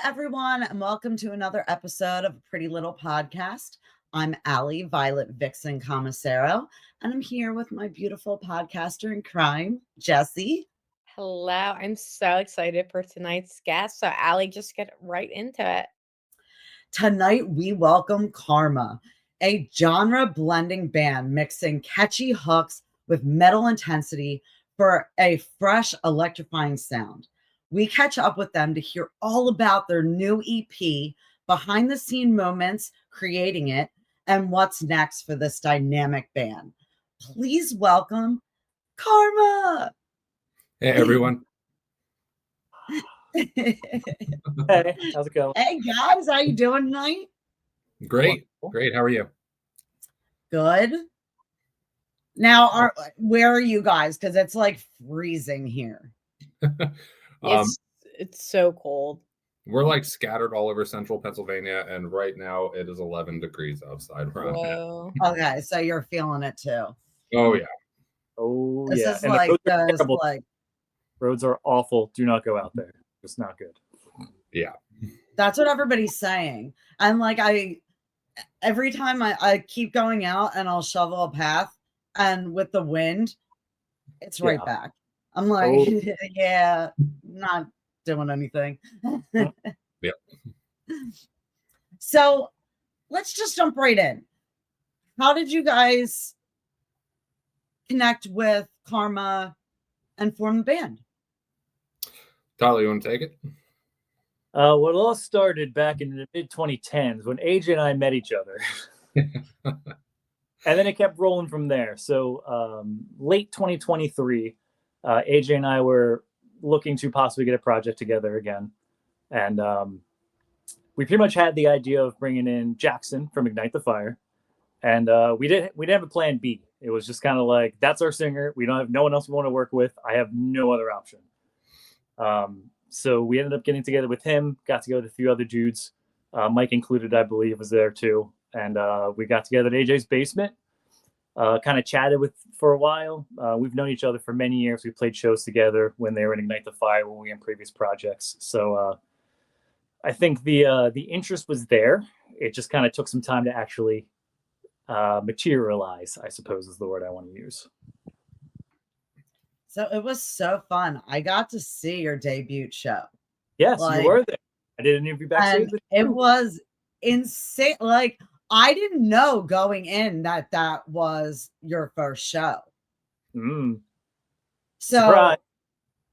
everyone, and welcome to another episode of Pretty Little Podcast. I'm Allie Violet Vixen Commissaro, and I'm here with my beautiful podcaster in crime, Jessie. Hello, I'm so excited for tonight's guest. So, Allie, just get right into it. Tonight, we welcome KVRMA, a genre blending band mixing catchy hooks with metal intensity for a fresh, electrifying sound. We catch up with them to hear all about their new EP, behind the scene moments creating it, and what's next for this dynamic band. Please welcome KVRMA. Hey, everyone. Hey, how's it going? Hey, guys, how you doing tonight? Great. How are you? Good. Now, where are you guys? Because it's like freezing here. It's so cold. We're like scattered all over central Pennsylvania, and right now it is 11 degrees outside. Whoa. Okay, so you're feeling it too. Oh yeah. Oh This yeah. is And like the roads are those terrible. like Roads are awful. Do not go out there. It's not good. Yeah. that's what everybody's saying. And like every time I keep going out and I'll shovel a path, and with the wind, it's right Yeah. back. I'm like, yeah, not doing anything. Yep. So let's just jump right in. How did you guys connect with KVRMA and form the band? Tyler, you want to take it? Well, it all started back in the mid 2010s when AJ and I met each other. And then it kept rolling from there. So late 2023, AJ and I were looking to possibly get a project together again. And we pretty much had the idea of bringing in Jackson from Ignite the Fire. And we didn't have a plan B. It was just kind of like, that's our singer. We don't have no one else we want to work with. I have no other option. So we ended up getting together with him, got together with a few other dudes. Mike included, I believe, was there too. And we got together at AJ's basement, kind of chatted for a while. We've known each other for many years. We played shows together when they were in Ignite the Fire, when we were in previous projects. So I think the interest was there. It just kind of took some time to actually materialize, I suppose is the word I want to use. So it was so fun. I got to see your debut show. Yes, you were there. I did an interview backstage. It was insane. Like, I didn't know going in that was your first show. So, surprise.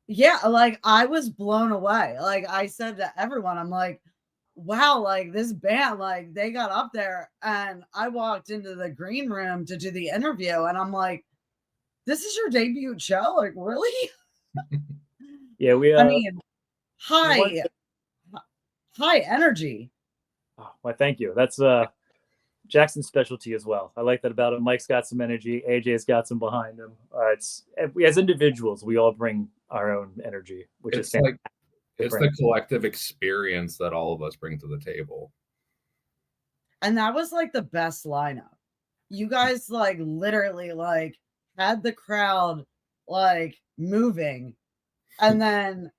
Yeah, like I was blown away. Like I said to everyone, I'm like, wow, like this band, like they got up there, and I walked into the green room to do the interview, and I'm like, this is your debut show? Like, really? Yeah, I mean, high energy. Oh, well, thank you. That's Jackson's specialty as well. I like that about him. Mike's got some energy. AJ's got some behind him. It's as individuals, we all bring our own energy, which It's is like it's the collective experience that all of us bring to the table. And that was like the best lineup. You guys like literally like had the crowd like moving, and then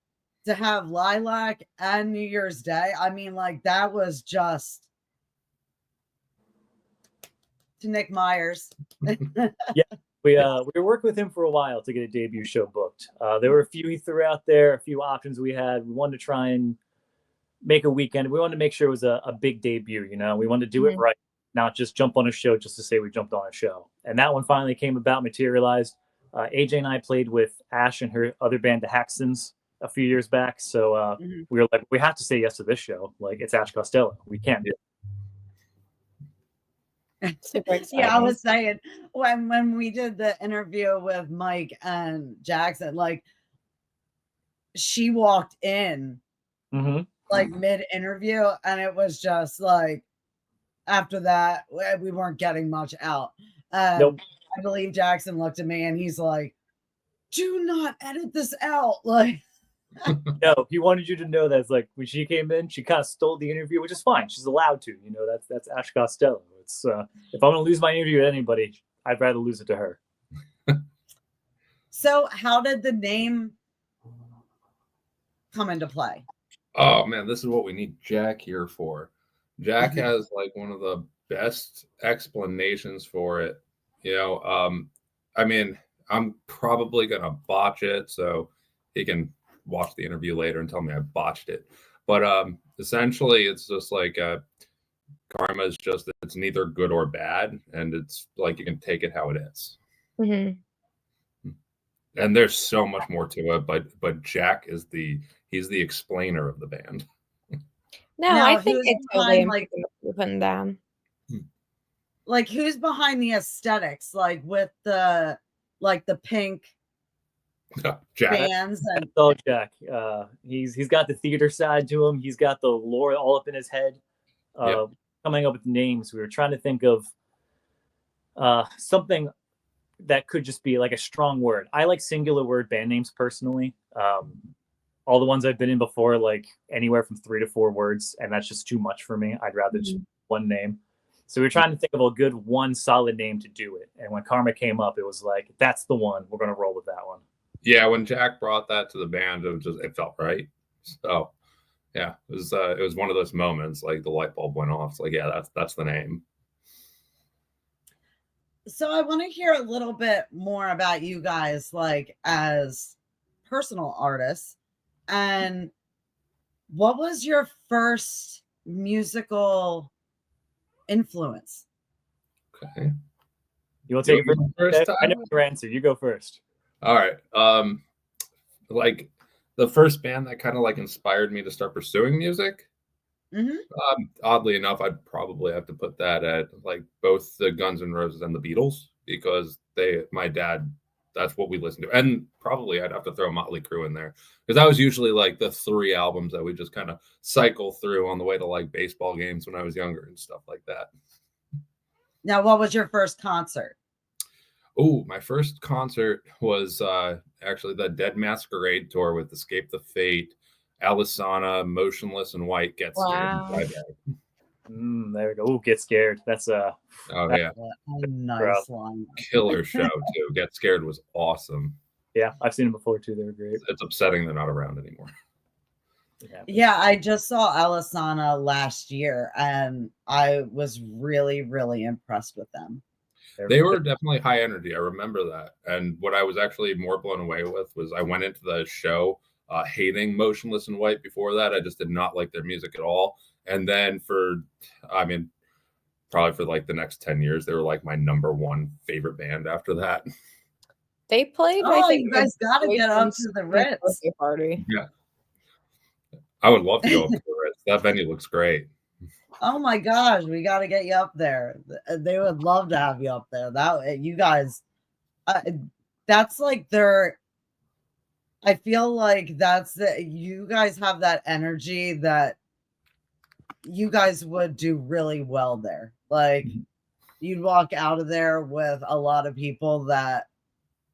to have Lilac and New Year's Day, I mean, like that was just to Nick Myers. Yeah, we were working with him for a while to get a debut show booked. There were a few he threw out there, a few options we had. We wanted to try and make a weekend. We wanted to make sure it was a big debut, you know. We wanted to do it right, not just jump on a show just to say we jumped on a show. And that one finally came about, materialized. AJ and I played with Ash and her other band, the Haxtons, a few years back. So we were like, we have to say yes to this show. Like, it's Ash Costello. We can't do it. Yeah, I was saying when we did the interview with Mike and Jackson, like she walked in like mid-interview, and it was just like after that we weren't getting much out. Nope. I believe Jackson looked at me and he's like, do not edit this out. Like, no, he wanted you to know that. It's like when she came in, she kind of stole the interview, which is fine. She's allowed to, you know. That's Ash Costello. It's if I'm gonna lose my interview with anybody, I'd rather lose it to her. So how did the name come into play? Oh man, this is what we need Jack here for. Jack has like one of the best explanations for it. I mean, I'm probably gonna botch it, so he can watch the interview later and tell me I botched it. But essentially, it's just like karma is just it's neither good or bad, and it's like you can take it how it is. Mhm. And there's so much more to it, but Jack is he's the explainer of the band. No, I Now, think who's it's totally behind, like, important what you're putting down. who's behind the aesthetics, like with the pink Jack. bands and That's all Jack. He's got the theater side to him. He's got the lore all up in his head. Yep. Coming up with names, we were trying to think of something that could just be like a strong word. I like singular word band names personally. All the ones I've been in before, like anywhere from 3 to 4 words, and that's just too much for me. I'd rather just one name. So we were trying to think of a good one solid name to do it. And when Karma came up, it was like, that's the one. We're going to roll with that one. Yeah, when Jack brought that to the band, it felt right. So yeah, it was one of those moments, like the light bulb went off. It's like, yeah, that's the name. so I want to hear a little bit more about you guys, like as personal artists, and what was your first musical influence? Okay. You want to take it first? I know your answer. You go first. All right. Like the first band that kind of like inspired me to start pursuing music. Oddly enough, I'd probably have to put that at like both the Guns N' Roses and the Beatles, because my dad, that's what we listened to. And probably I'd have to throw Motley Crue in there, because that was usually like the 3 albums that we just kind of cycle through on the way to like baseball games when I was younger and stuff like that. Now, what was your first concert? Oh, my first concert was actually the Dead Masquerade tour with Escape the Fate, Alisana, Motionless in White, Get Scared. There we go. Ooh, Get Scared. That's a nice line. Killer show too. Get Scared was awesome. Yeah, I've seen them before too. They were great. It's upsetting they're not around anymore. Yeah, I just saw Alisana last year, and I was really, really impressed with them. They were definitely high energy. I remember that. And what I was actually more blown away with was I went into the show hating Motionless in White before that. I just did not like their music at all. And then probably for like the next 10 years, they were like my number 1 favorite band after that. They played, I think, you guys got to get up to the Ritz party. Yeah. I would love to go up to the Ritz. That venue looks great. Oh my gosh, we got to get you up there. They would love to have you up there. You guys, that's like I feel like you guys have that energy that you guys would do really well there. Like you'd walk out of there with a lot of people that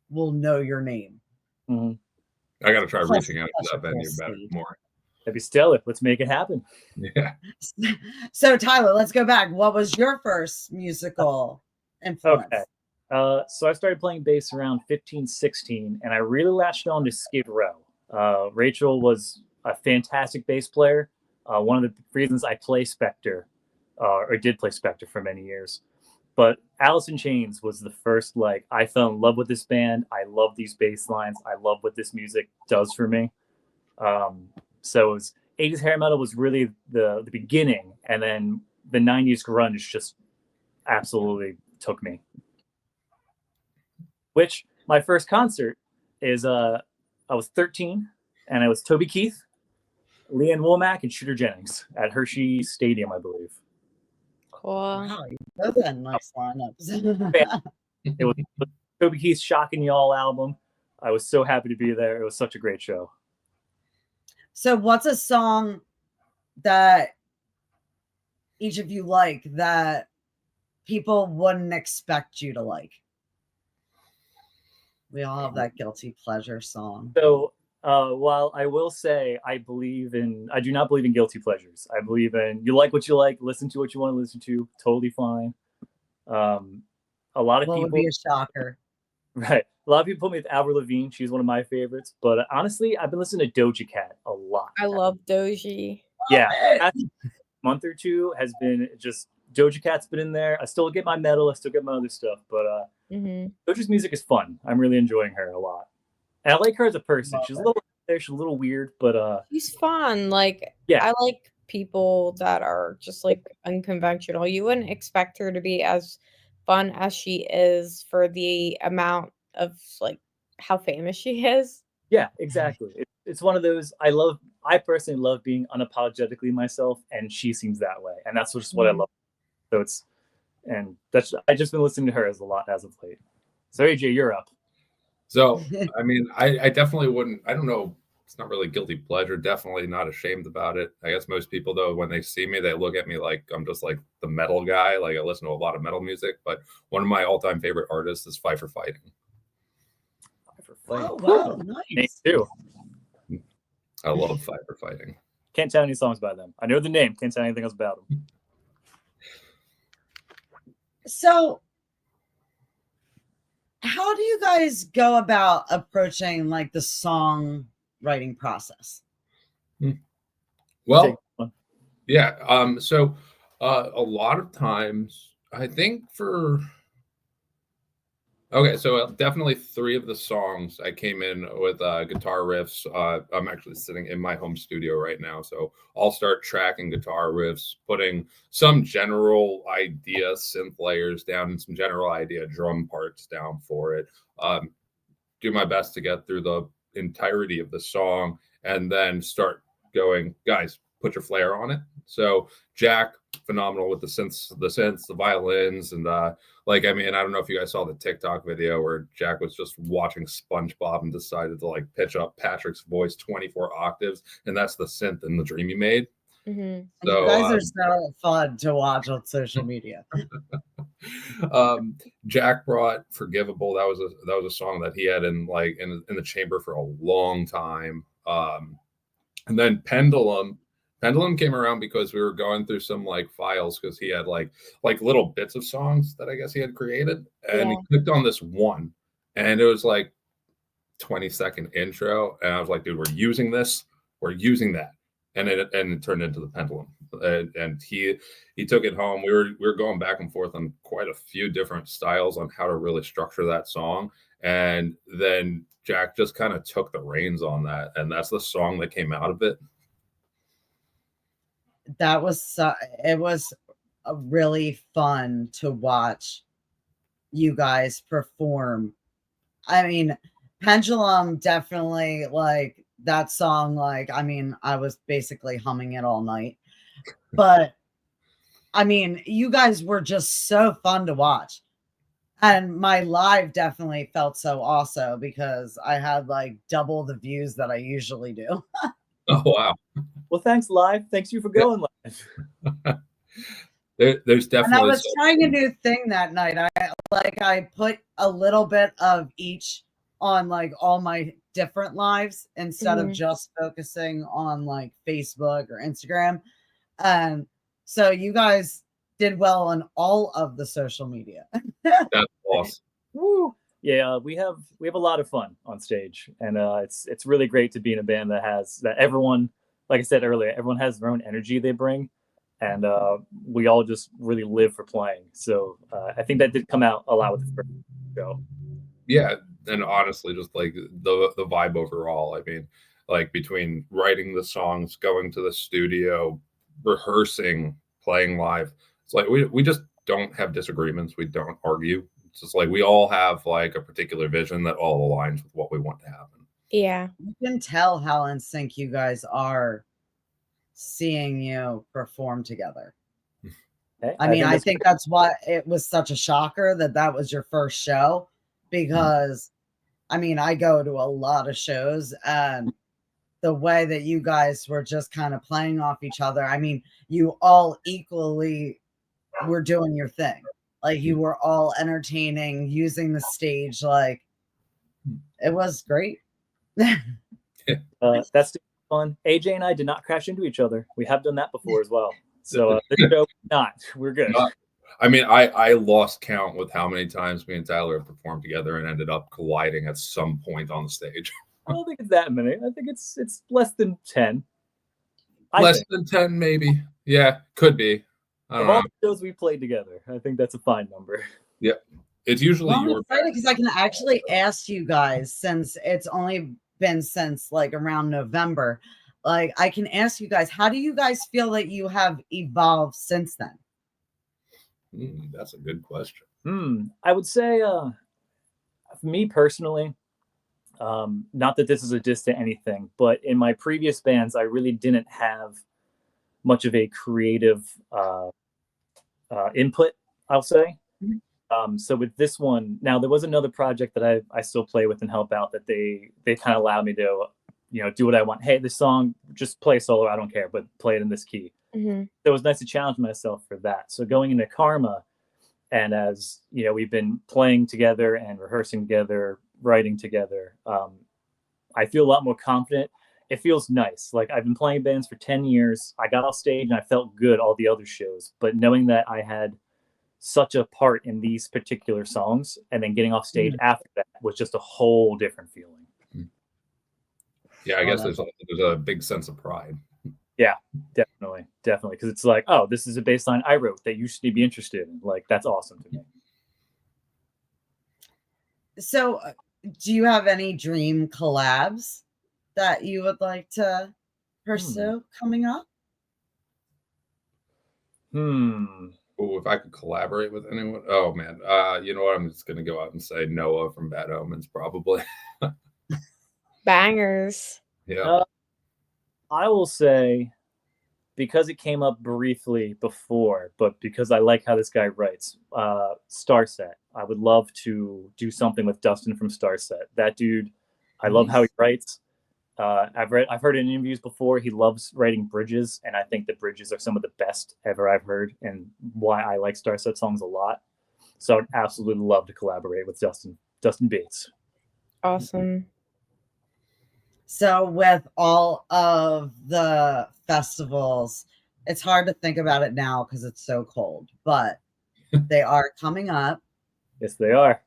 will know your name. I got to try reaching out to that venue more. That'd be stellar. Let's make it happen. Yeah. So Tyler, let's go back. What was your first musical influence? Okay. So I started playing bass around 15, 16, and I really latched on to Skid Row. Rachel was a fantastic bass player. One of the reasons I play Spectre, or did play Spectre for many years. But Alice in Chains was the first, I fell in love with this band. I love these bass lines. I love what this music does for me. So it was 80s hair metal was really the beginning, and then the 90s grunge just absolutely took me. Which my first concert is I was 13, and it was Toby Keith, Leanne Womack, and Shooter Jennings at Hershey Stadium, I believe. Cool. Wow, you both had nice lineups. It was Toby Keith's Shocking Y'all album. I was so happy to be there. It was such a great show. So what's a song that each of you like that people wouldn't expect you to like? We all have that guilty pleasure song. So while I will say I do not believe in guilty pleasures. I believe in you like what you like, listen to what you want to listen to, totally fine. A lot of people would be a shocker. Right. A lot of people put me with Avril Lavigne. She's one of my favorites. But honestly, I've been listening to Doja Cat a lot. I love Doji. Yeah. Past month or two has been just Doja Cat's been in there. I still get my metal. I still get my other stuff. But Doja's music is fun. I'm really enjoying her a lot. And I like her as a person. She's a little there. She's a little weird, but She's fun. Like, yeah. I like people that are just like unconventional. You wouldn't expect her to be as fun as she is for the amount of like how famous she is. Yeah, exactly. It's one of those. I personally love being unapologetically myself, and she seems that way, and that's just what I love. So I just been listening to her as a lot as of late. So AJ, you're up. So I mean, I definitely wouldn't. I don't know. It's not really guilty pleasure. Definitely not ashamed about it. I guess most people though, when they see me, they look at me like I'm just like the metal guy. Like I listen to a lot of metal music, but one of my all-time favorite artists is Fight for Fighting. Oh wow, nice. Me too. I love Fight for Fighting. Can't tell any songs by them. I know the name. Can't tell anything else about them. So, how do you guys go about approaching like the song writing process? Well, yeah. So, a lot of times, I think so definitely 3 of the songs I came in with guitar riffs. I'm actually sitting in my home studio right now, so I'll start tracking guitar riffs, putting some general idea synth layers down and some general idea drum parts down for it. Do my best to get through the entirety of the song, and then start going, guys, put your flair on it. So Jack, phenomenal with the synths, the violins, and I don't know if you guys saw the TikTok video where Jack was just watching SpongeBob and decided to like pitch up Patrick's voice 24 octaves, and that's the synth in the dream he made. Mm-hmm. So, you guys are so fun to watch on social media. Jack brought "Forgivable." That was a song that he had in the chamber for a long time. And then Pendulum came around because we were going through some like files because he had like little bits of songs that I guess he had created, and he clicked on this one, and it was like 20-second intro, and I was like, dude, we're using this, we're using that. And it turned into the Pendulum, and he took it home. We were going back and forth on quite a few different styles on how to really structure that song, and then Jack just kind of took the reins on that, and that's the song that came out of it. It was really fun to watch you guys perform. I mean, Pendulum definitely like. That song, I was basically humming it all night. But, you guys were just so fun to watch. And my live definitely felt so also because I had like double the views that I usually do. Oh, wow. Well, thanks, live. Thanks you for going live. There's definitely. And I was trying a new thing that night. I put a little bit of each on like all my different lives instead of just focusing on like Facebook or Instagram. So you guys did well on all of the social media. That's awesome. Woo. Yeah, we have a lot of fun on stage, and it's really great to be in a band that everyone, like I said earlier, everyone has their own energy they bring, and we all just really live for playing. So I think that did come out a lot with the first show. Yeah, and honestly, just like the vibe overall. I mean, like between writing the songs, going to the studio, rehearsing, playing live, it's like we just don't have disagreements. We don't argue. It's just like we all have like a particular vision that all aligns with what we want to happen. Yeah, you can tell how in sync you guys are seeing you perform together. I think that's why it was such a shocker that was your first show, because I go to a lot of shows, and the way that you guys were just kind of playing off each other, you all equally were doing your thing. Like you were all entertaining, using the stage. Like it was great. That's fun. AJ and I did not crash into each other. We have done that before as well. So we're good. I mean, I lost count with how many times me and Tyler have performed together and ended up colliding at some point on the stage. I don't think it's that many. I think it's less than 10. Less than 10, maybe. Yeah, could be. I don't Of know. all the shows we played together, I think that's a fine number. Yeah. It's usually I'm your excited because I can actually ask you guys, since it's only been since like around November, like I can ask you guys, how do you guys feel that you have evolved since then? That's a good question. I would say, for me personally, not that this is a diss to anything, but in my previous bands, I really didn't have much of a creative input, I'll say. So with this one, now there was another project that I still play with and help out that they kind of allowed me to, do what I want. Hey, this song, just play solo, I don't care, but play it in this key. So it was nice to challenge myself for that. So going into KVRMA, and as we've been playing together and rehearsing together, writing together, I feel a lot more confident. It feels nice. Like I've been playing bands for 10 years. I got off stage and I felt good all the other shows, but knowing that I had such a part in these particular songs and then getting off stage after that was just a whole different feeling. Yeah, I guess there's a big sense of pride. Yeah, definitely. Because it's like, oh, this is a bass line I wrote that you should be interested in. Like, that's awesome to me. So do you have any dream collabs that you would like to pursue coming up? Oh, if I could collaborate with anyone, oh man, you know what? I'm just gonna go out and say Noah from Bad Omens, probably. Bangers. Yeah. I will say, because it came up briefly before, but because I like how this guy writes, Starset. I would love to do something with Dustin from Starset. That dude, I love how he writes. I've heard in interviews before, he loves writing bridges, and I think the bridges are some of the best ever I've heard, and why I like Starset songs a lot. So I'd absolutely love to collaborate with Dustin Bates. Awesome. So with all of the festivals, it's hard to think about it now because it's so cold, but they are coming up. Yes, they are.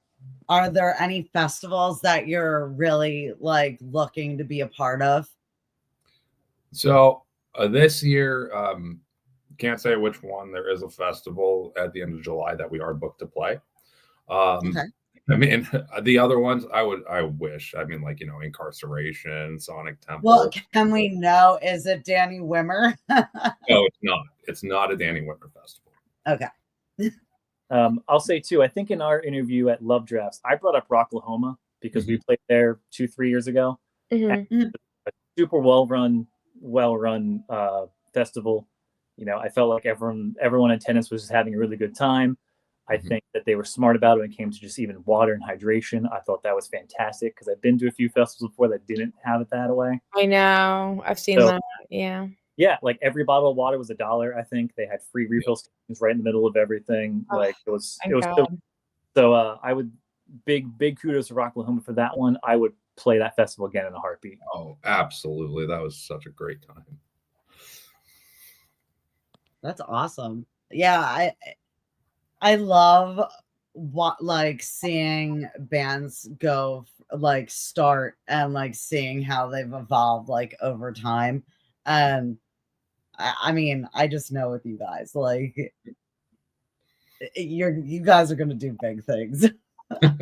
Are there any festivals that you're really like looking to be a part of? So this year, can't say which one. There is a festival at the end of July that we are booked to play. Okay. I mean, the other ones, I wish. I mean, like, Incarceration, Sonic Temple. Well, can we know, is it Danny Wimmer? No, it's not. It's not a Danny Wimmer festival. Okay. I'll say too, I think in our interview at Love Drafts, I brought up Rocklahoma because we played there 2-3 years ago. A super well-run festival. I felt like everyone in attendance was just having a really good time. I think that they were smart about it when it came to just even water and hydration. I thought that was fantastic because I've been to a few festivals before that didn't have it that way. I know. I've seen that. Yeah. Yeah, like every bottle of water was $1. I think they had free refill stations right in the middle of everything. Like it was so I would big kudos to Rocklahoma for that one. I would play that festival again in a heartbeat. Oh, absolutely. That was such a great time. That's awesome. Yeah, I love seeing bands go start and seeing how they've evolved over time. And I mean, I just know with you guys, you guys are gonna do big things. That's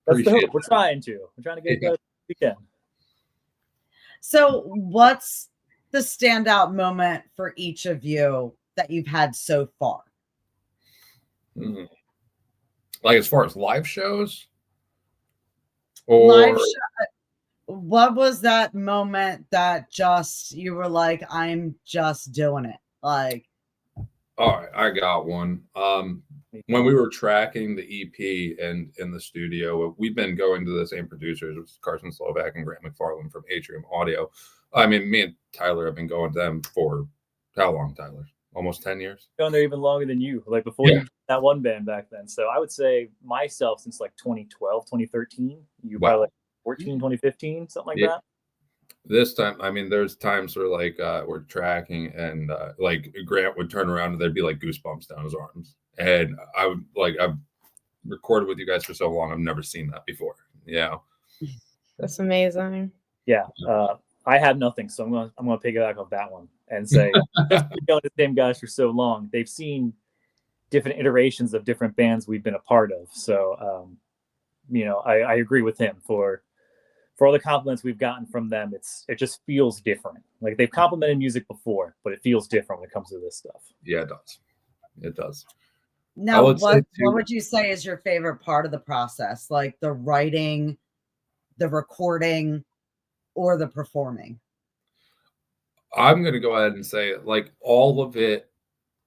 the hope. We're trying to get it done we can. So what's the standout moment for each of you that you've had so far? Like as far as live shows? Or what was that moment that just you were like, I'm just doing it? Like, all right, I got one. When we were tracking the EP and in the studio, we've been going to the same producers, which is Carson Slovak and Grant McFarland from Atrium Audio. I mean, me and Tyler have been going to them for how long, Tyler? Almost 10 years? Going there even longer than you, like before you that one band back then. So I would say myself since like 2012, 2013, you probably like 14, 2015, something like that. This time, I mean, there's times where like we're tracking and like Grant would turn around and there'd be like goosebumps down his arms. And I would like, I've recorded with you guys for so long, I've never seen that before. Yeah. That's amazing. Yeah. I have nothing, so I'm gonna piggyback off that one and say just knowing the same guys for so long, they've seen different iterations of different bands we've been a part of. So you know, I agree with him for all the compliments we've gotten from them. It just feels different. Like they've complimented music before, but it feels different when it comes to this stuff. Yeah, it does. It does. Now, what would you say is your favorite part of the process? Like the writing, the recording, or the performing? I'm going to go ahead and say like all of it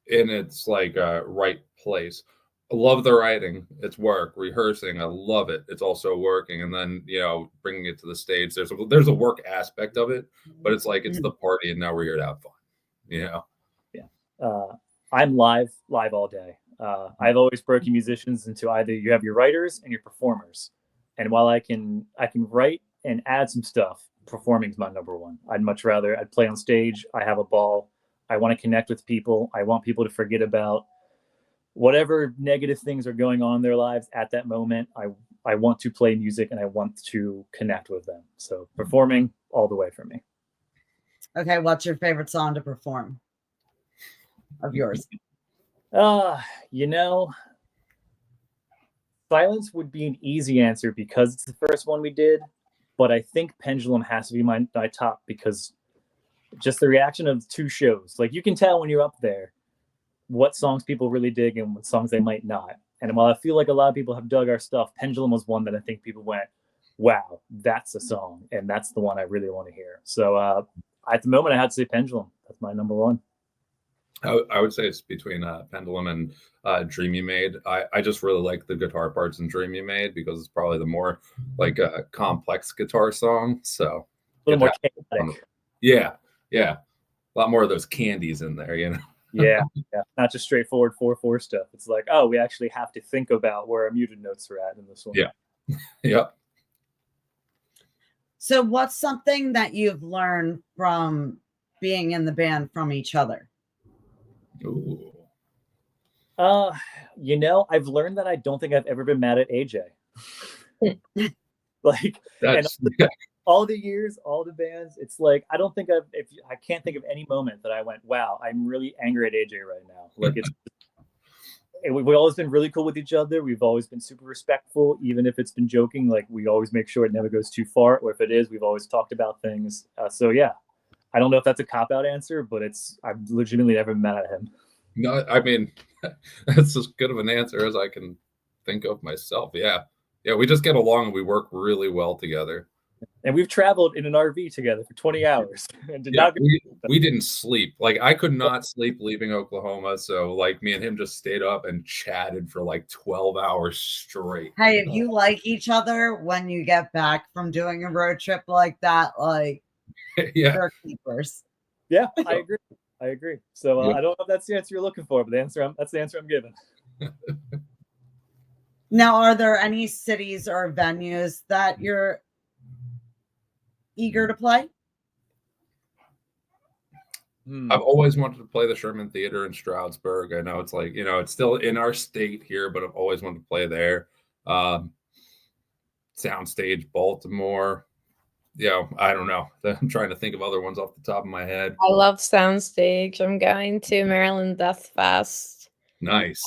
in its like right place. I love the writing. It's work. Rehearsing, I love it. It's also working. And then, you know, bringing it to the stage. There's a work aspect of it, but it's like it's the party and now we're here to have fun. You know? Yeah. I'm live all day. I've always broken musicians into either you have your writers and your performers. And while I can write and add some stuff, performing is my number one. I'd play on stage. I have a ball. I want to connect with people. I want people to forget about whatever negative things are going on in their lives at that moment. I want to play music and I want to connect with them. So performing all the way for me. Okay, what's your favorite song to perform of yours? You know, Silence would be an easy answer because it's the first one we did, but I think Pendulum has to be my top because just the reaction of 2 shows. Like you can tell when you're up there what songs people really dig and what songs they might not. And while I feel like a lot of people have dug our stuff, Pendulum was one that I think people went, wow, that's a song. And that's the one I really want to hear. So at the moment, I had to say Pendulum. That's my number one. I would say it's between Pendulum and Dream You Made. I just really like the guitar parts in Dream You Made because it's probably the more like a complex guitar song. So a little more chaotic. Yeah. A lot more of those candies in there, you know? Yeah. Not just straightforward 4/4 stuff. It's like, oh, we actually have to think about where our muted notes are at in this one. Yeah. Yep. So what's something that you've learned from being in the band from each other? Ooh. You know, I've learned that I don't think I've ever been mad at AJ. Like, all the years, all the bands, it's like I can't think of any moment that I went, wow, I'm really angry at AJ right now. Like we've always been really cool with each other. We've always been super respectful, even if it's been joking. Like we always make sure it never goes too far, or if it is, we've always talked about things. So yeah, I don't know if that's a cop-out answer, but I've legitimately never been mad at him. No, I mean that's as good of an answer as I can think of myself. Yeah, we just get along and we work really well together. And we've traveled in an RV together for 20 hours. And we didn't sleep. Like I could not sleep leaving Oklahoma. So like me and him just stayed up and chatted for like 12 hours straight. Hey, if you like each other when you get back from doing a road trip like that, like they're keepers. Yeah, I agree. So I don't know if that's the answer you're looking for, but that's the answer I'm giving. Now, are there any cities or venues that you're eager to play? I've always wanted to play the Sherman Theater in Stroudsburg. I know it's like, you know, it's still in our state here, but I've always wanted to play there. Soundstage Baltimore. Yeah, I don't know. I'm trying to think of other ones off the top of my head. I love Soundstage. I'm going to Maryland Death Fest. Nice.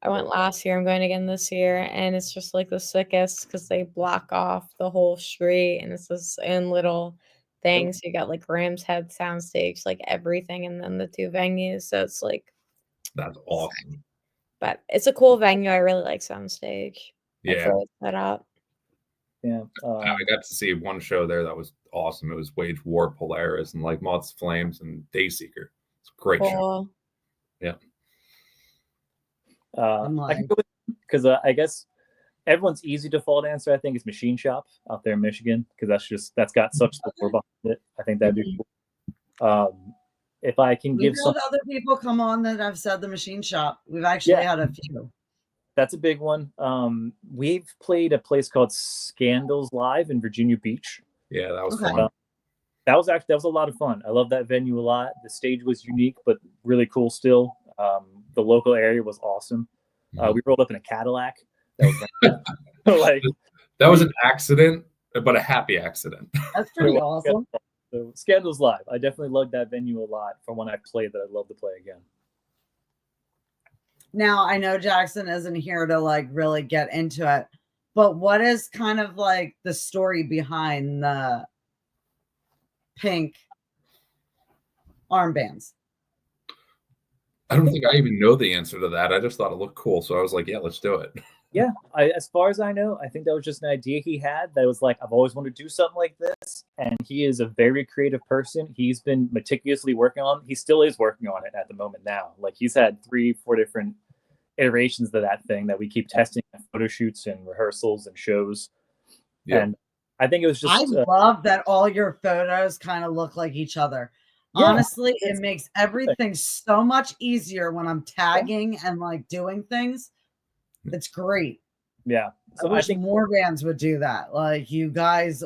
I went last year. I'm going again this year, and it's just like the sickest because they block off the whole street, and it's just in little things. You got like Rams Head Soundstage, like everything, and then the 2 venues. So it's like that's awesome. But it's a cool venue. I really like Soundstage. Yeah, it's set up. Yeah, I got to see one show there that was awesome. It was Wage War, Polaris, and like Moths, Flames, and Dayseeker. It's a great show. Yeah. I can go with because I guess everyone's easy default answer. I think is Machine Shop out there in Michigan because that's got such the lore behind it. I think that'd be cool. If I can give some other people come on that have said the Machine Shop. We've actually had a few. That's a big one. We've played a place called Scandals Live in Virginia Beach. Yeah, that was fun. That was a lot of fun. I love that venue a lot. The stage was unique, but really cool still. The local area was awesome. We rolled up in a Cadillac. That was like that was an accident, but a happy accident. That's pretty awesome. So Scandals Live. I definitely loved that venue a lot from when I played that I'd love to play again. Now, I know Jackson isn't here to like really get into it, but what is kind of like the story behind the pink armbands? I don't think I even know the answer to that. I just thought it looked cool, so I was like, yeah, let's do it. Yeah, as far as I know, I think that was just an idea he had that was like, I've always wanted to do something like this. And he is a very creative person. He's been meticulously working on it. He still is working on it at the moment now. Like he's had 3-4 different iterations of that thing that we keep testing at photo shoots and rehearsals and shows. Yeah. And I think it was just... I love that all your photos kind of look like each other. Yeah, honestly, it makes everything so much easier when I'm tagging and like doing things. It's great. Yeah. So I think more bands would do that. Like you guys,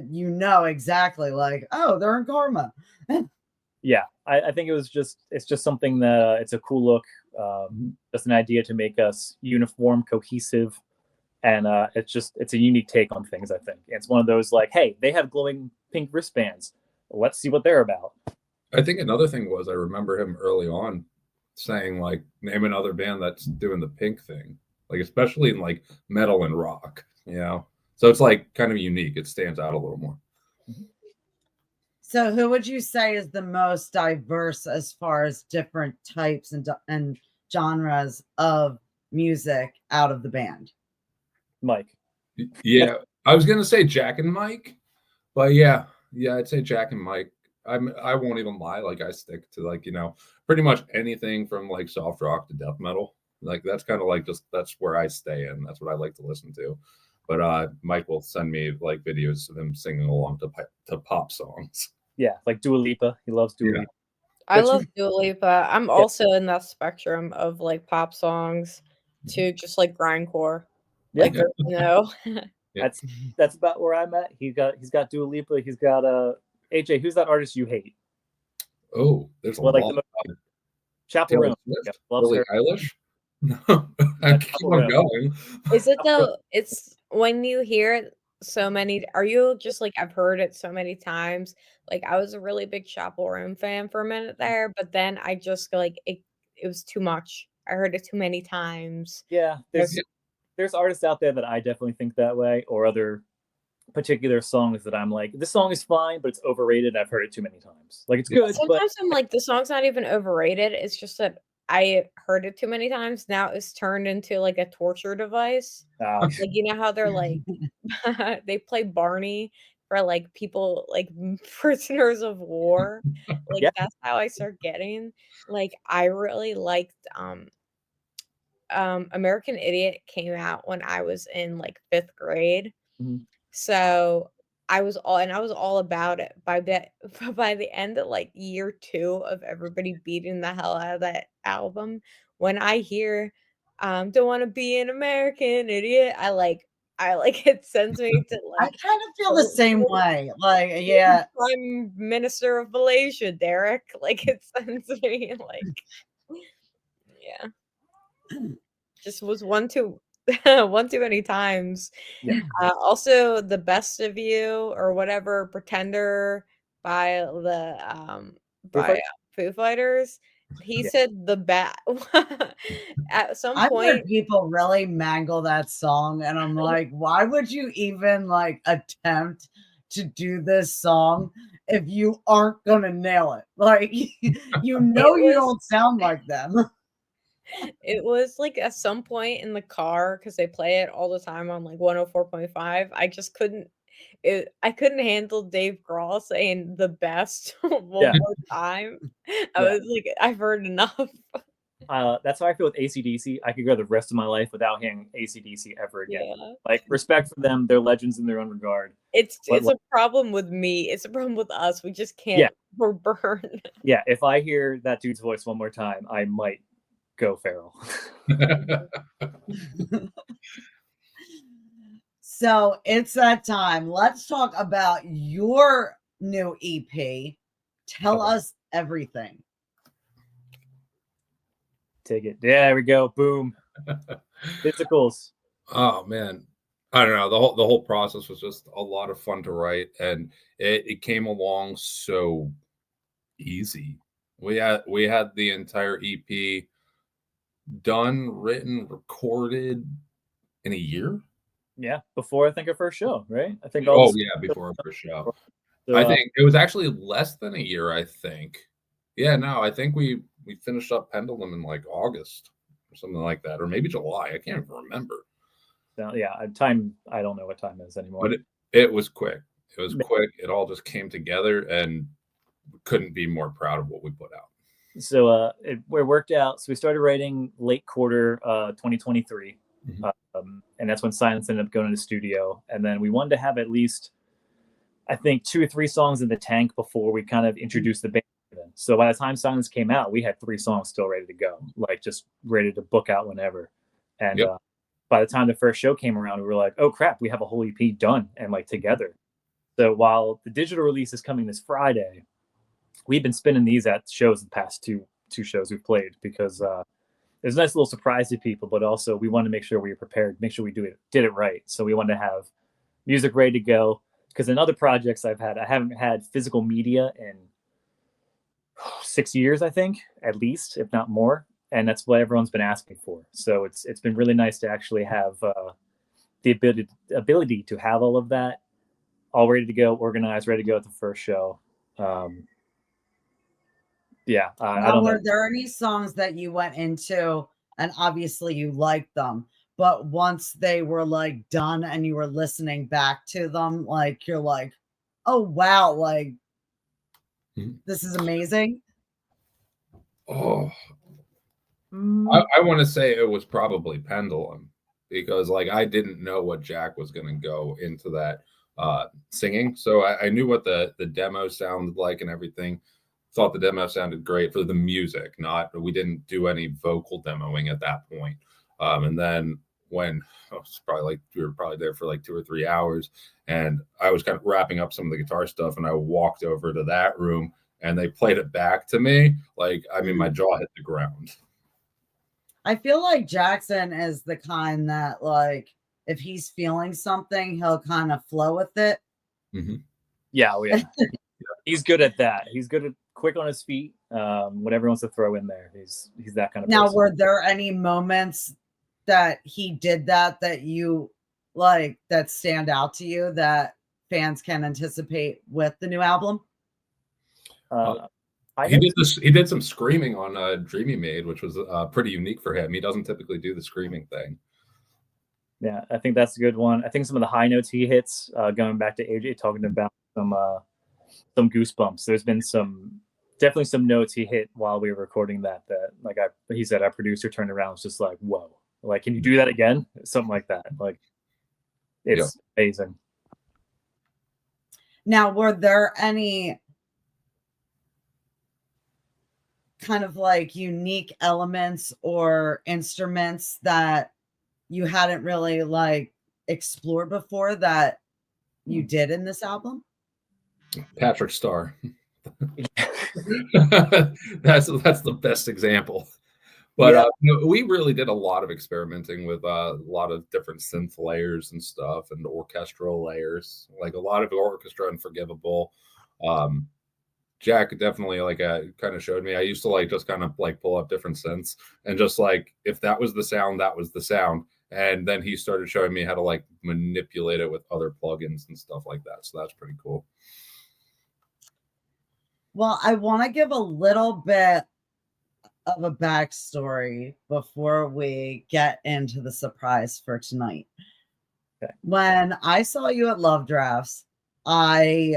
you know exactly like, oh, they're in Karma. Yeah. I think it's just something that it's a cool look. Just an idea to make us uniform, cohesive. And it's a unique take on things, I think. It's one of those like, hey, they have glowing pink wristbands. Let's see what they're about. I think another thing was I remember him early on saying like, name another band that's doing the pink thing, like especially in like metal and rock, you know. So it's like kind of unique. It stands out a little more. So who would you say is the most diverse as far as different types and genres of music out of the band? Mike. Yeah, I was gonna say Jack and Mike, but yeah, I'd say Jack and Mike. I won't even lie, like I stick to like, you know, pretty much anything from like soft rock to death metal. Like that's kind of like that's where I stay in. That's what I like to listen to. But Mike will send me like videos of him singing along to pop songs. Yeah, like Dua Lipa. He loves Dua Lipa. I love Dua Lipa. I'm also in that spectrum of like pop songs to just like grindcore. Yeah. Like, you know. That's about where I'm at. He's got Dua Lipa. He's got AJ. Who's that artist you hate? Oh, there's a lot. Chapel Roan. Billie Eilish. No, I keep on going. Is it though? It's when you hear it so many. Are you just like I've heard it so many times? Like I was a really big Chapel Roan fan for a minute there, but then I just like it was too much. I heard it too many times. Yeah, there's artists out there that I definitely think that way, or other particular songs that I'm like, this song is fine, but it's overrated. I've heard it too many times. Like it's good. Sometimes I'm like, the song's not even overrated. It's just that I heard it too many times. Now it's turned into like a torture device. Like you know how they're like, they play Barney for like people like prisoners of war. Like that's how I start getting. Like I really liked American Idiot came out when I was in like 5th grade. Mm-hmm. So I was all about it by the end of like year 2 of everybody beating the hell out of that album. When I hear don't want to be an American idiot, I like it sends me to like I kind of feel the same way. Like, yeah. Prime Minister of Malaysia, Derek. Like it sends me like yeah. Just was one too many times. Yeah. Also, The Best of You or whatever, Pretender by the Foo Fighters. He said the bat at some I've point. heard people really mangle that song, and I'm like, why would you even like attempt to do this song if you aren't gonna nail it? Like, you don't sound like them. It was like at some point in the car because they play it all the time on like 104.5. I just couldn't. I couldn't handle Dave Grohl saying the best one more time. I was like, I've heard enough. That's how I feel with AC/DC. I could go the rest of my life without hearing AC/DC ever again. Yeah. Like respect for them, they're legends in their own regard. It's a problem with me. It's a problem with us. We just can't. Yeah. We're burned. Yeah, if I hear that dude's voice one more time, I might go feral. So it's that time. Let's talk about your new EP. Tell us everything. Take it. Yeah, there we go. Boom. Physicals. Oh man, I don't know. The whole process was just a lot of fun to write, and it came along so easy. We had the entire EP done, written, recorded in a year. Yeah, before I think our first show, right? I think Oh yeah, before our first show. So, I think it was actually less than a year. I think. Yeah, no, I think we finished up Pendulum in like August or something like that, or maybe July. I can't even remember. yeah, time. I don't know what time it is anymore. But it was quick. It was quick. It all just came together, and couldn't be more proud of what we put out. So it worked out. So we started writing late quarter 2023. And that's when Silence ended up going to the studio. And then we wanted to have at least, I think, 2 or 3 songs in the tank before we kind of introduced the band. So by the time Silence came out, we had 3 songs still ready to go, like just ready to book out whenever. And by the time the first show came around, we were like, oh crap, we have a whole EP done and like together. So while the digital release is coming this Friday, we've been spinning these at shows the past two shows we've played, because it's a nice little surprise to people, but also we want to make sure we were prepared, make sure we did it right. So we wanted to have music ready to go, because in other projects I haven't had physical media in 6 years, I think, at least, if not more. And that's what everyone's been asking for. So it's been really nice to actually have the ability to have all of that all ready to go, organized, ready to go at the first show. I don't know. Were there any songs that you went into and obviously you liked them, but once they were like done and you were listening back to them, like you're like, oh wow, like this is amazing? Oh, I want to say it was probably Pendulum, because like I didn't know what Jack was going to go into that singing. So I knew what the demo sounded like and everything. Thought the demo sounded great for the music. We didn't do any vocal demoing at that point. And then when we were probably there for like 2 or 3 hours, and I was kind of wrapping up some of the guitar stuff, and I walked over to that room and they played it back to me. Like, I mean, my jaw hit the ground. I feel like Jackson is the kind that, like, if he's feeling something, he'll kind of flow with it. Mm-hmm. Yeah, he's good at that. He's good at quick on his feet. Whatever he wants to throw in there, he's that kind of now person. Were there any moments that he did that you like, that stand out to you, that fans can anticipate with the new album? He did some screaming on Dreamy Made, which was pretty unique for him. He doesn't typically do the screaming thing. Yeah, I think that's a good one. I think some of the high notes he hits, going back to AJ talking about some goosebumps. There's been definitely some notes he hit while we were recording that like he said, our producer turned around and was just like, whoa, like, can you do that again? Something like that. Like, it's amazing. Now, were there any kind of like unique elements or instruments that you hadn't really like explored before that you did in this album? Patrick Starr. That's the best example. But we really did a lot of experimenting with a lot of different synth layers and stuff, and orchestral layers, like a lot of orchestra and Forgivable. Jack definitely kind of showed me. I used to like just kind of like pull up different synths and just like, if that was the sound, that was the sound. And then he started showing me how to like manipulate it with other plugins and stuff like that. So that's pretty cool. Well, I want to give a little bit of a backstory before we get into the surprise for tonight. Okay. When I saw you at Love Drafts, I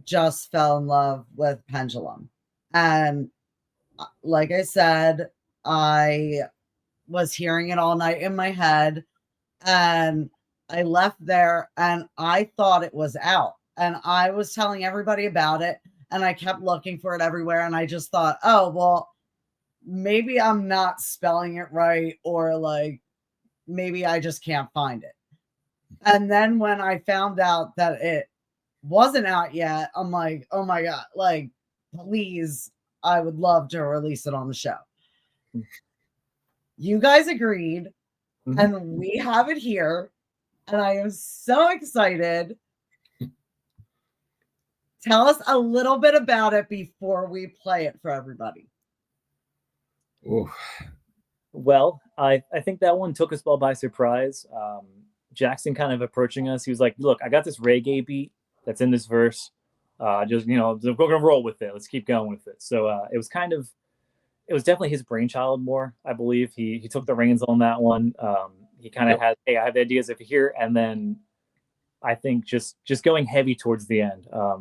just fell in love with Pendulum. And like I said, I was hearing it all night in my head, and I left there and I thought it was out, and I was telling everybody about it, and I kept looking for it everywhere, and I just thought, oh, well, maybe I'm not spelling it right, or like maybe I just can't find it. And then when I found out that it wasn't out yet. I'm like, oh my God, like, please, I would love to release it on the show. You guys agreed, and we have it here, and I am so excited. Tell us a little bit about it before we play it for everybody. Ooh. Well, I think that one took us all by surprise. Jackson kind of approaching us. He was like, look, I got this reggae beat that's in this verse. Just, we're going to roll with it. Let's keep going with it. So it was definitely his brainchild more, I believe. He took the reins on that one. He kind of had, hey, I have ideas over here. And then I think just going heavy towards the end. A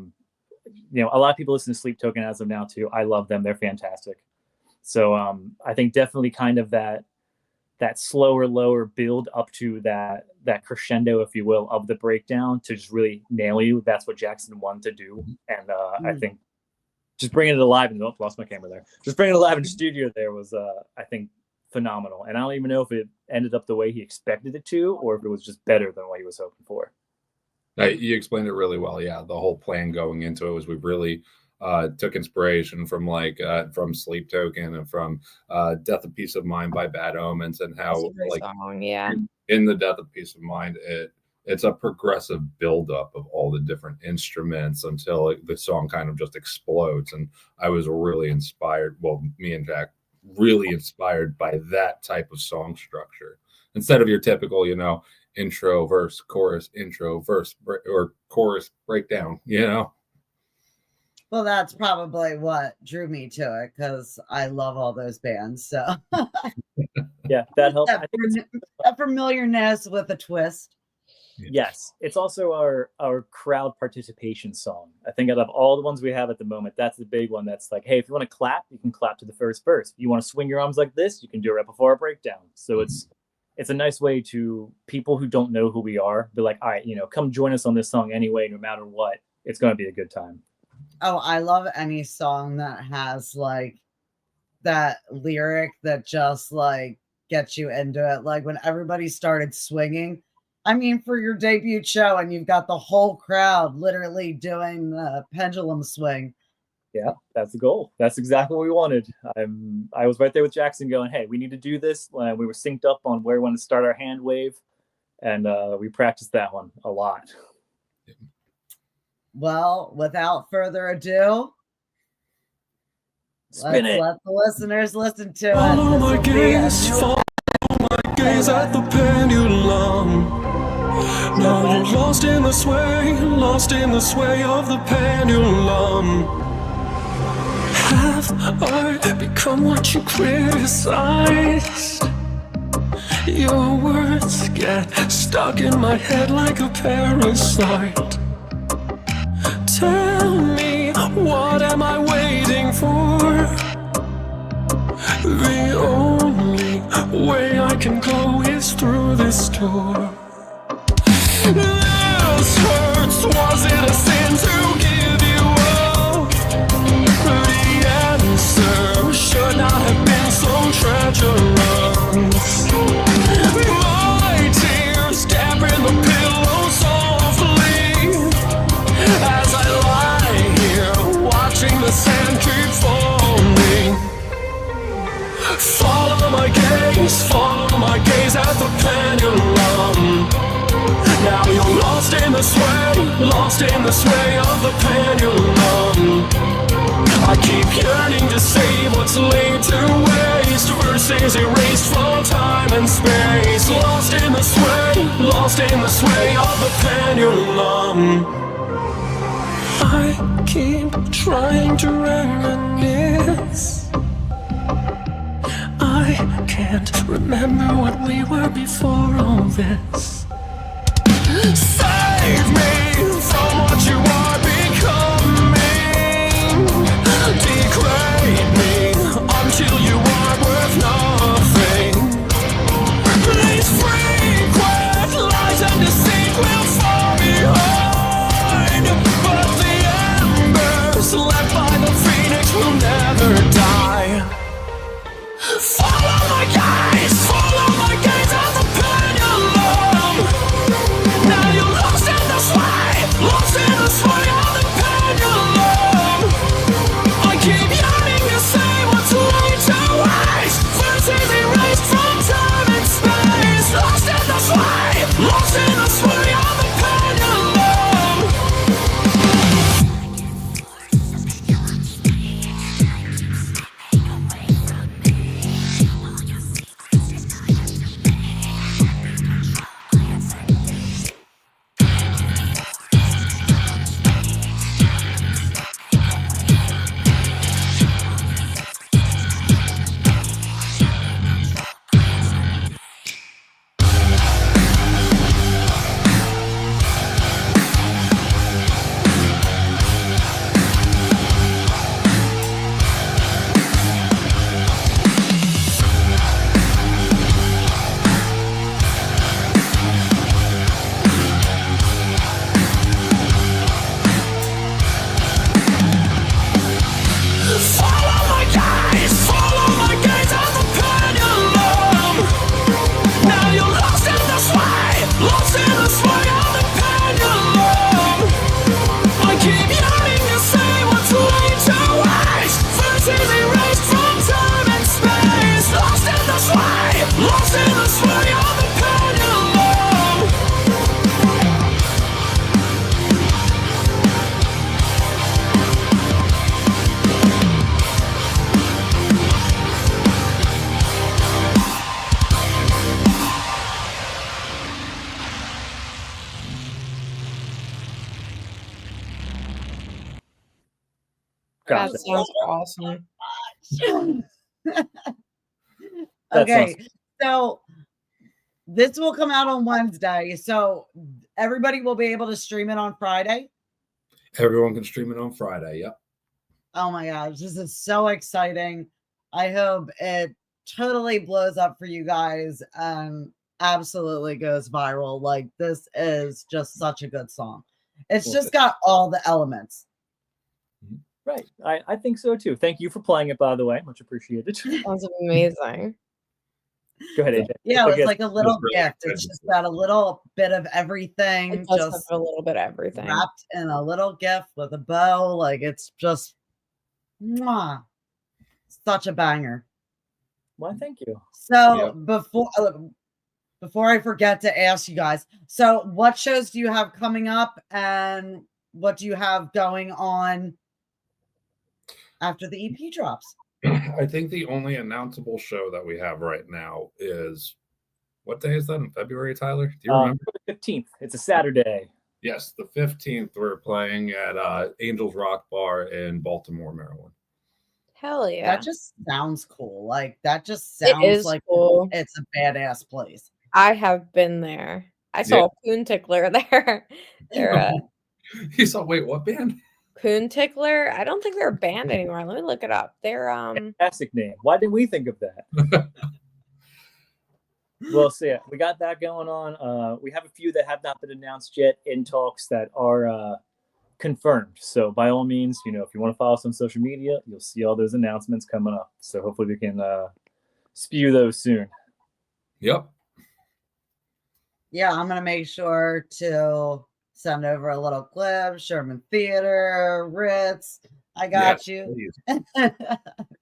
lot of people listen to Sleep Token as of now too. I love them. They're fantastic. So I think definitely kind of that slower, lower build up to that crescendo, if you will, of the breakdown to just really nail you. That's what Jackson wanted to do. And I think just bringing it alive, and lost my camera there. Just bringing it alive in the studio there was, I think, phenomenal. And I don't even know if it ended up the way he expected it to, or if it was just better than what he was hoping for. You explained it really well. Yeah, the whole plan going into it was we really took inspiration from from Sleep Token and from Death of Peace of Mind by Bad Omens, and how song, yeah. In the Death of Peace of Mind, it's a progressive buildup of all the different instruments until the song kind of just explodes. And I was really inspired. Well, me and Jack really inspired by that type of song structure instead of your typical, intro, verse, chorus, intro, verse, or chorus, breakdown, Well, that's probably what drew me to it, because I love all those bands. So yeah, that helped. That familiarness with a twist. Yes, it's also our crowd participation song. I think out of all the ones we have at the moment, that's the big one. That's like, hey, if you want to clap, you can clap to the first verse. If you want to swing your arms like this, you can do it right before a breakdown. So it's a nice way to people who don't know who we are be like, all right, come join us on this song anyway. No matter what, it's going to be a good time. Oh, I love any song that has like that lyric that just like gets you into it. Like when everybody started swinging, I mean, for your debut show, and you've got the whole crowd literally doing the pendulum swing. Yeah, that's the goal. That's exactly what we wanted. I was right there with Jackson going, hey, we need to do this. We were synced up on where we want to start our hand wave, and we practiced that one a lot. Well, without further ado, let's let the listeners listen to it. Follow my gaze at the pendulum. Now you're lost in the sway of the pendulum. Have I become what you criticize? Your words get stuck in my head like a parasite. Tell me, what am I waiting for? The only way I can go is through this door. This hurts, was it a sin to give you up? The answer should not have been so treacherous. My tears dampen the pillow softly as I lie here watching the sand keep falling. Follow my gaze at the pendulum. Now you're lost in the sway of the pendulum. I keep yearning to save what's laid to waste, verses erased from time and space. Lost in the sway of the pendulum. I keep trying to reminisce. I can't remember what we were before all this. Save me from what you are becoming. Degrade me until you are worth nothing. These frequent lies and deceit will fall behind, but the embers left by the phoenix will never die. Follow my gaze at the pendulum. Now you're lost in the sway That sounds awesome. Okay, so this will come out on Wednesday, so everybody will be able to stream it on Friday. Everyone can stream it on Friday. Yep. Oh my gosh, this is so exciting. I hope it totally blows up for you guys and absolutely goes viral. Like, this is just such a good song. It's just got all the elements. Right. I think so too. Thank you for playing it, by the way. Much appreciated. Sounds amazing. Go ahead, AJ. Yeah, it's like a little gift. It's just got a little bit of everything. It does just have a little bit of everything. Wrapped in a little gift with a bow. Like, it's just mwah, such a banger. Well, thank you. So before I forget to ask you guys, so what shows do you have coming up and what do you have going on after the EP drops? I think the only announceable show that we have right now is, what day is that in February, Tyler? Do you remember? The 15th. It's a Saturday. Yes, the 15th. We're playing at Angels Rock Bar in Baltimore, Maryland. Hell yeah. That just sounds cool. Like, that just sounds like cool. It's a badass place. I have been there. I saw Poon Tickler there. You saw, wait, what band? Poon Tickler? I don't think they're a band anymore. Let me look it up. They're fantastic name. Why didn't we think of that? Well, so yeah, we got that going on. We have a few that have not been announced yet in talks that are confirmed. So by all means, if you want to follow us on social media, you'll see all those announcements coming up. So hopefully we can spew those soon. Yep. Yeah, I'm gonna make sure to send over a little clip. Sherman Theater, Ritz. I got you.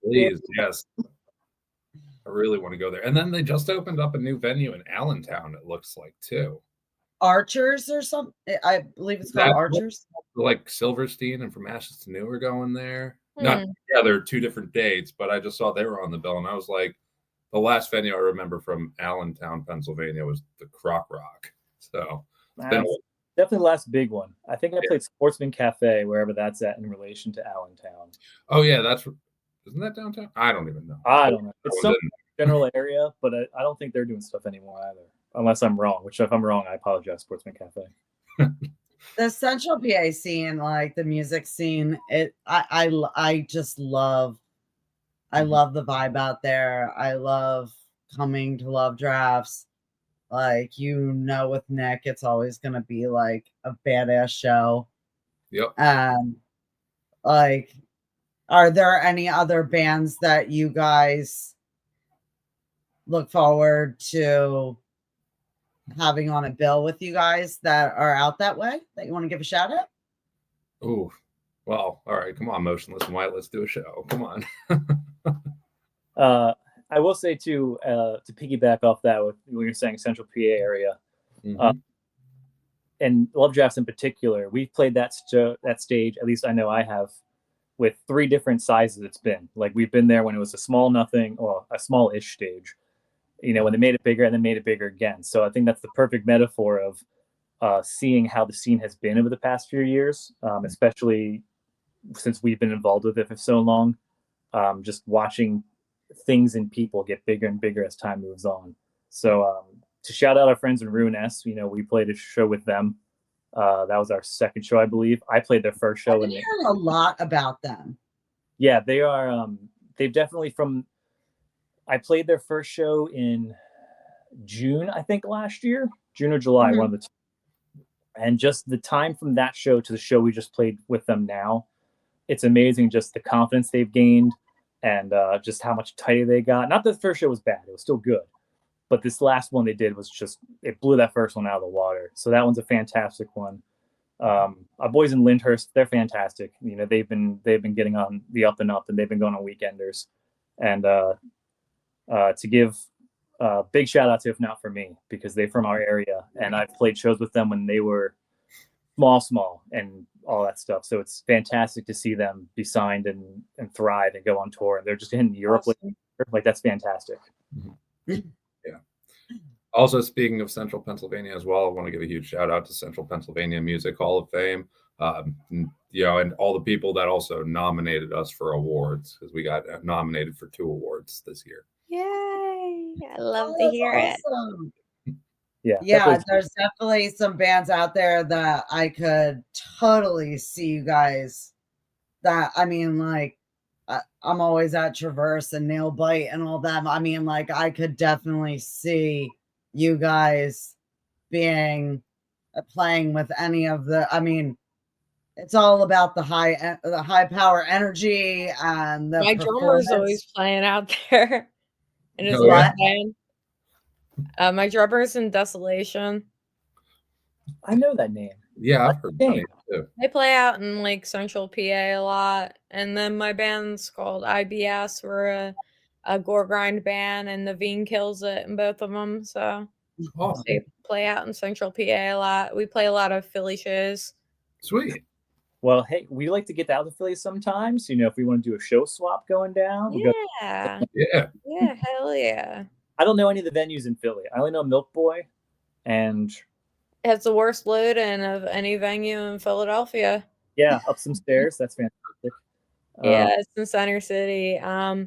Please, yes. I really want to go there. And then they just opened up a new venue in Allentown, it looks like, too. Archers or something. I believe it's called Archers. Like Silverstein and From Ashes to New are going there. There are two different dates, but I just saw they were on the bill, and I was like, the last venue I remember from Allentown, Pennsylvania was the Croc Rock. So definitely the last big one. I think I played Sportsman Cafe, wherever that's at in relation to Allentown. Oh yeah, isn't that downtown? I don't even know. I don't know. It's some general area, but I don't think they're doing stuff anymore either. Unless I'm wrong, which if I'm wrong, I apologize, Sportsman Cafe. The Central PA scene, like the music scene, I just love. I love the vibe out there. I love coming to Love Drafts. Like, with Nick, it's always gonna be like a badass show. Yep. Like, are there any other bands that you guys look forward to having on a bill with you guys that are out that way that you want to give a shout out? Oh, well, all right. Come on, Motionless in White. Let's do a show. Come on. I will say too, to piggyback off that with when you're saying Central PA area, and Love Drafts in particular, we've played that stage. At least I know I have, with 3 different sizes. It's been like we've been there when it was a small nothing or a small-ish stage, when they made it bigger and then made it bigger again. So I think that's the perfect metaphor of seeing how the scene has been over the past few years, especially since we've been involved with it for so long. Just watching things and people get bigger and bigger as time moves on. So to shout out our friends in Ruiness, we played a show with them. That was our second show, I believe. I played their first show. I hear a lot about them. Yeah, they are. They've definitely I played their first show in June, I think, last year, June or July, one of the two. And just the time from that show to the show we just played with them now, it's amazing just the confidence they've gained and just how much tighter they got. Not that the first show was bad. It was still good. But this last one they did was just, it blew that first one out of the water. So that one's a fantastic one. Our boys in Lyndhurst, they're fantastic. They've been getting on the up and up, and they've been going on weekenders. And to give a big shout out to If Not For Me, because they're from our area, and I've played shows with them when they were small and all that stuff. So it's fantastic to see them be signed and thrive and go on tour. And they're just in Europe. Awesome. Like that's fantastic. Yeah. Also, speaking of Central Pennsylvania as well, I want to give a huge shout out to Central Pennsylvania Music Hall of Fame. You know, and all the people that also nominated us for awards, because we got nominated for 2 awards this year. Yay! I love Oh, to that's hear it. awesome. Yeah, Yeah, there's definitely some bands out there that I could totally see you guys. That I mean, like, I'm always at Traverse and Nail Bite and all that. I mean, like, I could definitely see you guys being playing with any of the. I mean, it's all about the high power energy and the My drummer's performance. always playing out there in his Oh, yeah? own band. My drummer's in Desolation. I know that name. Yeah, I've heard that name too. They play out in like Central PA a lot, and then my band's called IBS. We're a gore grind band, and Naveen kills it in both of them. So Awesome. they play out in Central PA a lot. We play a lot of Philly shows. Sweet. Well, hey, we like to get out to Philly sometimes. You know, if we want to do a show swap going down, we'll go. Yeah, Yeah. yeah, hell yeah. I don't know any of the venues in Philly. I only know Milk Boy, and It has the worst load-in of any venue in Philadelphia. yeah, up some stairs. That's fantastic. Yeah, it's in Center City. Yeah.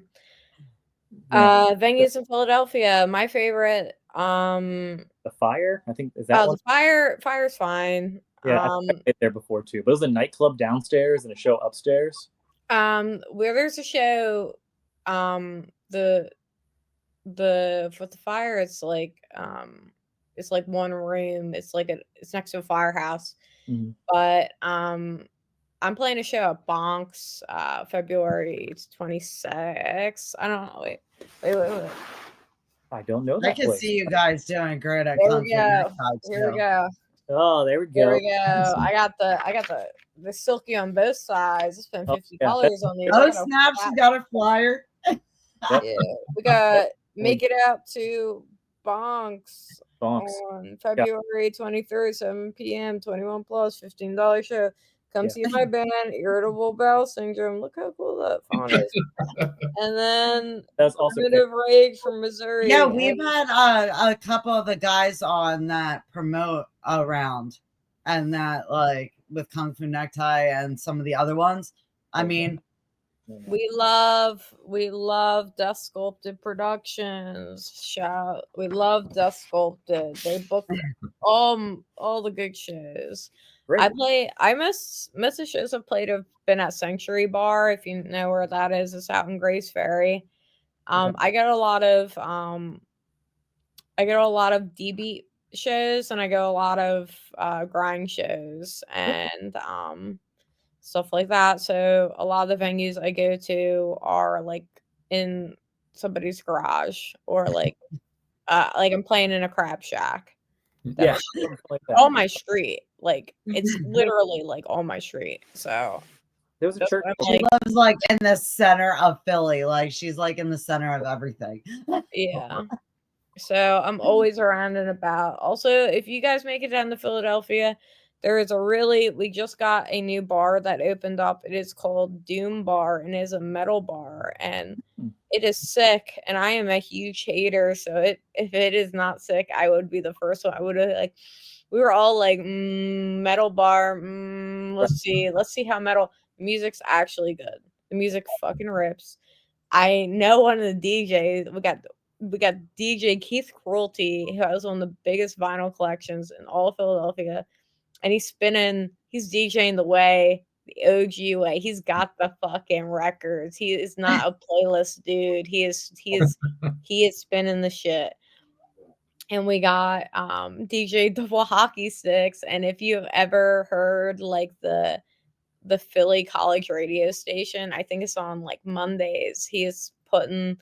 Venues in Philadelphia. My favorite. The Fire, I think, is that Oh, one? the Fire's fine. Yeah, I've been there before too. But it was a nightclub downstairs and a show upstairs. Where there's a show, the for the Fire, it's like one room. It's like it's next to a firehouse. Mhm. But I'm playing a show at Bonks, February 26th. I don't know. Wait. I don't know I that can place. see you guys doing great at There Comfort we go. Necktie, Here we too. go. Oh, there we go. There we go. I got the silky on both sides. I spent $50 on these. Oh, snap! She got a flyer. Yeah, we got Make It Out to Bonks Bonks. on February 23rd, 7 p.m. 21 plus, $15 show. Come see my band, Irritable Bowel Syndrome. Look how cool that font is. And then That's also Primitive Rage from Missouri. Yeah, we've had a couple of the guys on that promote around, and that like with Kung Fu Necktie and some of the other ones. I mean, we love Death Sculpted Productions. We love Death Sculpted. They book all the good shows. great. I miss the shows I've played have been at Sanctuary Bar, if you know where that is. It's out in Grace Ferry. I get a lot of D-beat shows, and I go a lot of grind shows and stuff like that. So a lot of the venues I go to are like in somebody's garage, or like I'm playing in a crab shack. Yeah, like that. On my street. Like it's literally like on my street. So There was a church. she lives like in the center of Philly. Like she's like in the center of everything. yeah. So I'm always around and about. Also, if you guys make it down to Philadelphia, there is we just got a new bar that opened up. It is called Doom Bar, and it is a metal bar, and it is sick. And I am a huge hater, so if it is not sick, I would be the first one. I would have we were all like, metal bar. Let's see how metal. The music's actually good. The music fucking rips. I know one of the DJs. We got DJ Keith Cruelty, who has one of the biggest vinyl collections in all of Philadelphia, and he's DJing the way, the OG way. He's got the fucking records. He is not a playlist dude. He is spinning the shit. And we got DJ Double Hockey Sticks, and if you have ever heard like the Philly college radio station, I think it's on like Mondays. He is putting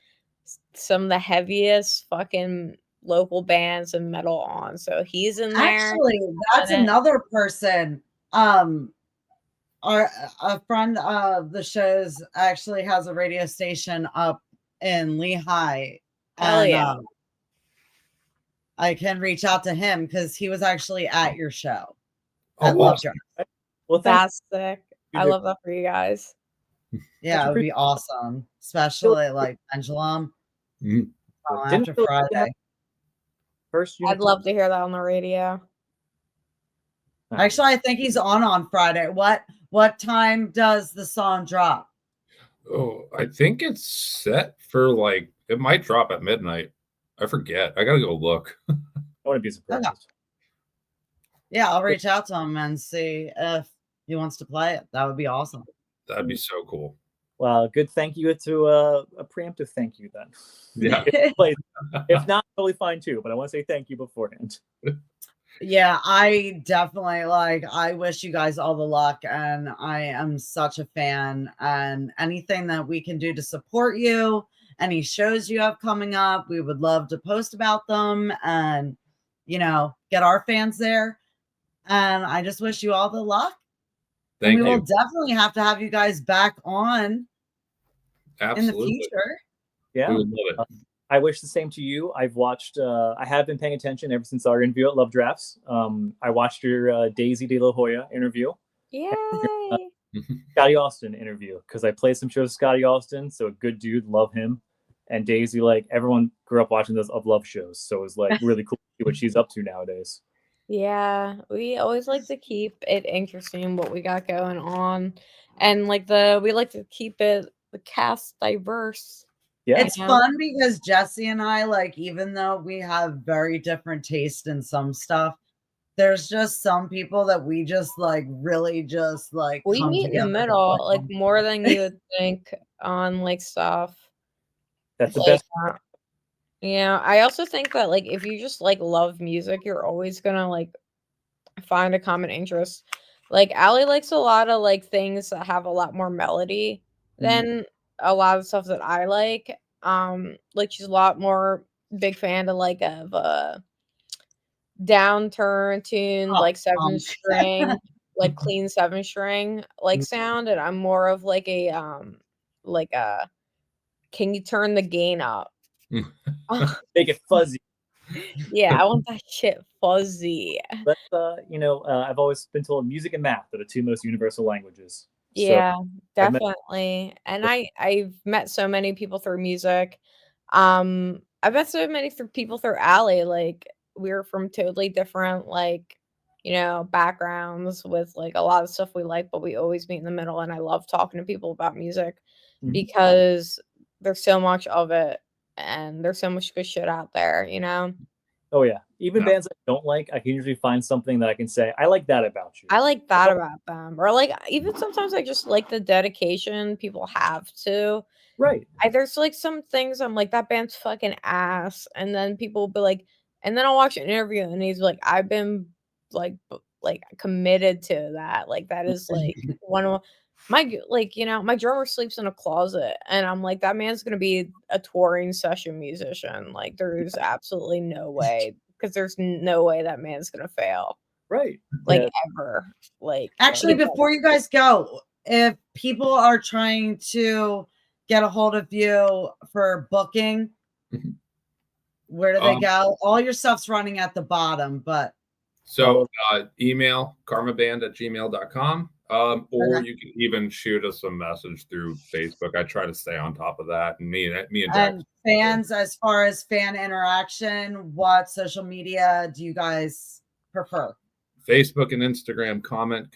some of the heaviest fucking local bands and metal on. So he's in there. Actually, that's another person. A friend of the show's actually has a radio station up in Lehigh. Hell and yeah. I can reach out to him because he was actually at your show. Oh, Lovejoy. Well, That's sick. I love that for you guys. Yeah, it would be awesome, especially like Pendulum. After Friday. First, I'd love to hear that on the radio. Actually, I think he's on Friday. What time does the song drop? Oh, I think it's set for like it might drop at midnight. I forget. I gotta go look. I wouldn't be surprised. Okay. Yeah, I'll reach out to him and see if he wants to play it. That would be awesome. That'd be so cool. Well, good thank you to a preemptive thank you then. Yeah. If not, totally fine too, but I want to say thank you beforehand. Yeah, I definitely I wish you guys all the luck, and I am such a fan, and anything that we can do to support you, any shows you have coming up, we would love to post about them and, get our fans there. And I just wish you all the luck. Thank and we you. will definitely have to have you guys back on Absolutely. in the future. Yeah. We would love it. I wish the same to you. I've watched, I have been paying attention ever since our interview at Love Drafts. I watched your Daisy De La Hoya interview. Yay! Scotty Austin interview, because I played some shows with Scotty Austin, so a good dude, love him. And Daisy, everyone grew up watching those Of Love shows, so it was really cool to see what she's up to nowadays. Yeah, we always like to keep it interesting what we got going on, and we like to keep the cast diverse. Yeah, it's fun because Jesse and I, even though we have very different taste in some stuff, there's just some people that we just really just we come meet in the together. middle, more than you would think on stuff. That's the best. Yeah, I also think that if you just love music, you're always gonna find a common interest. Allie likes a lot of things that have a lot more melody than a lot of stuff that I like. She's a lot more big fan of of downturn tuned 7-string, clean 7-string sound, and I'm more of a can you turn the gain up? Make it fuzzy. Yeah, I want that shit fuzzy. But I've always been told music and math are the two most universal languages. Yeah, definitely. And I've met so many people through music. I've met so many people through Allie. We're from totally different backgrounds with a lot of stuff we like, but we always meet in the middle. And I love talking to people about music because there's so much of it. And there's so much good shit out there, Oh yeah. Even bands I don't like, I can usually find something that I can say, I like that about you. I like that about them. Or even sometimes I just like the dedication people have to. Right. There's some things I'm that band's fucking ass. And then people will be like, and then I'll watch an interview and he's like, I've been committed to that. That is one of my drummer sleeps in a closet, and I'm that man's gonna be a touring session musician. There's absolutely no way, because there's no way that man's gonna fail. Right. Ever. Actually, before you guys go, if people are trying to get a hold of you for booking, where do they go? All your stuff's running at the bottom, but so email karmaband@gmail.com. Or you can even shoot us a message through Facebook. I try to stay on top of that. And me and Jackson. Fans, as far as fan interaction, what social media do you guys prefer? Facebook and Instagram. Comment.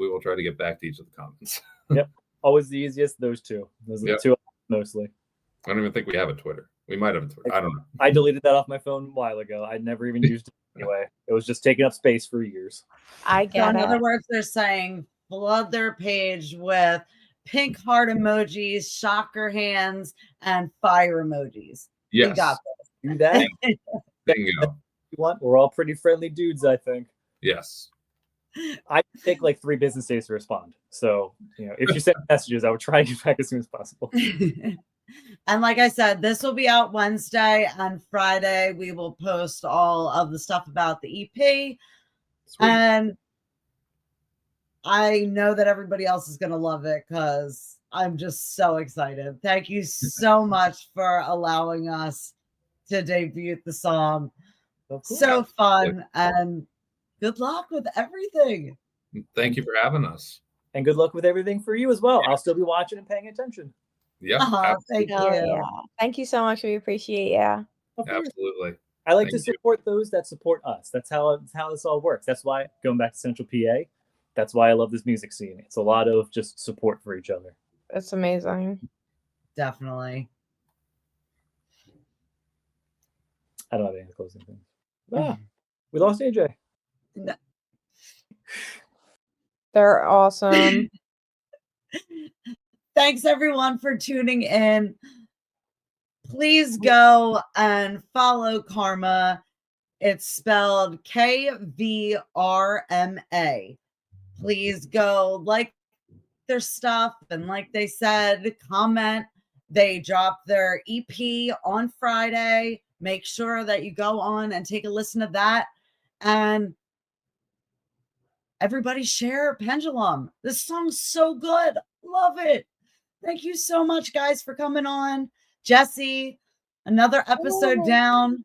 We will try to get back to each of the comments. Yep. Always the easiest, those two. Those are the two mostly. I don't even think we have a Twitter. We might have a Twitter. I don't know. I deleted that off my phone a while ago. I'd never even used it anyway. It was just taking up space for years. I get in other words, they're saying flood their page with pink heart emojis, shocker hands, and fire emojis. Yes. We got this. Do that. Bingo. We're all pretty friendly dudes, I think. Yes. I take 3 business days to respond. So, if you send messages, I would try to get back as soon as possible. And like I said, this will be out Wednesday. On Friday, we will post all of the stuff about the EP. Sweet. And I know that everybody else is going to love it because I'm just so excited. Thank you so much for allowing us to debut the song. Oh, cool. So fun, and good luck with everything. Thank you for having us. And good luck with everything for you as well. I'll still be watching and paying attention. Yeah. Thank you. Yeah. Thank you so much. We appreciate you. Absolutely. I like Thank to support those that support us. That's how this all works. That's why, going back to Central PA, that's why I love this music scene. It's a lot of just support for each other. It's amazing. Definitely. I don't have any closing things. We lost AJ. No. They're awesome. Thanks everyone for tuning in. Please go and follow KVRMA. It's spelled KVRMA. Please go like their stuff, and like they said, comment. They dropped their EP on Friday. Make sure that you go on and take a listen to that. And everybody share Pendulum. This song's so good. Love it. Thank you so much, guys, for coming on. Jesse, another episode down.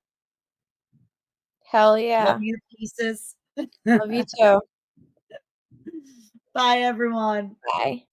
Hell yeah. Love you to pieces. Love you too. Bye, everyone. Bye.